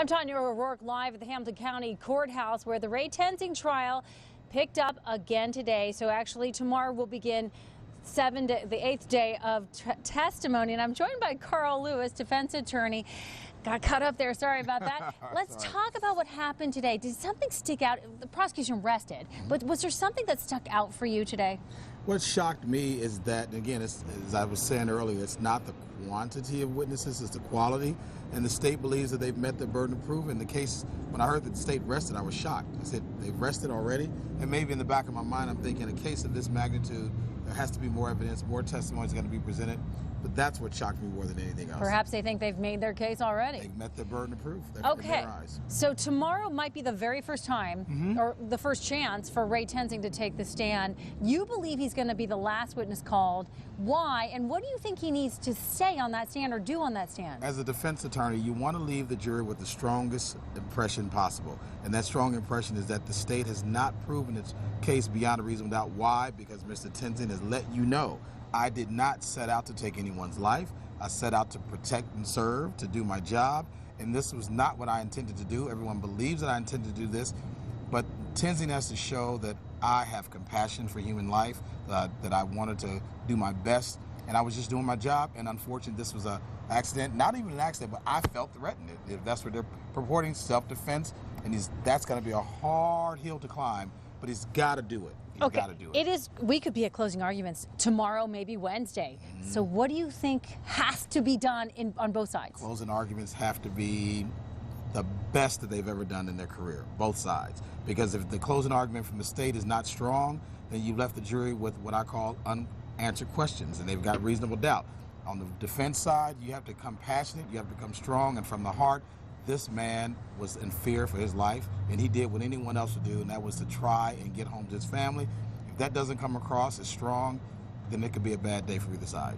I'm Tanya O'Rourke live at the Hamilton County Courthouse where the Ray Tenzing trial picked up again today. So actually tomorrow will begin the 8th day of testimony. And I'm joined by Carl Lewis, defense attorney. Got cut up there. Sorry about that. Let's talk about what happened today. Did something stick out? The prosecution rested, but was there something that stuck out for you today? What shocked me is that, again, as I was saying earlier, it's not the quantity of witnesses, it's the quality. And the state believes that they've met the burden of proof. In the case, when I heard that the state rested, I was shocked. I said, they've rested already? And maybe in the back of my mind, I'm thinking, a case of this magnitude, there has to be more evidence, more testimony is going to be presented. But that's what shocked me more than anything else. Perhaps they think they've made their case already. They've met their burden of proof. Okay, so tomorrow might be the very first time, or the first chance for Ray Tenzing to take the stand. You believe he's going to be the last witness called. Why? And what do you think he needs to say on that stand or do on that stand? As a defense attorney, you want to leave the jury with the strongest impression possible. And that strong impression is that the state has not proven its case beyond a reasonable doubt. Why? Because Mr. Tenzing has let you know, I did not set out to take anyone's life. I set out to protect and serve, to do my job, and this was not what I intended to do. Everyone believes that I intended to do this, but Tenzing has to show that I have compassion for human life, that I wanted to do my best, and I was just doing my job, and unfortunately this was an accident, not even an accident, but I felt threatened. If that's what they're purporting, self-defense, and that's going to be a hard hill to climb, but he's got to do it. He's got to do it. It is. We could be at closing arguments tomorrow, maybe Wednesday. So what do you think has to be done on both sides? Closing arguments have to be the best that they've ever done in their career, both sides. Because if the closing argument from the state is not strong, then you've left the jury with what I call unanswered questions, and they've got reasonable doubt. On the defense side, you have to become passionate, you have to become strong, and from the heart. This man was in fear for his life, and he did what anyone else would do, and that was to try and get home to his family. If that doesn't come across as strong, then it could be a bad day for either side.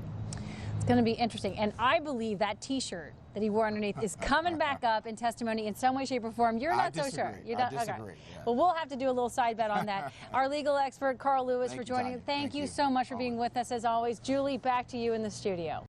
It's going to be interesting, and I believe that T-shirt that he wore underneath is coming back up in testimony in some way, shape, or form. You're not so sure. You're not, I disagree. Okay. Yeah. Well, we'll have to do a little side bet on that. Our legal expert, Carl Lewis, for joining. Thank you so much for being with us, as always. Julie, back to you in the studio.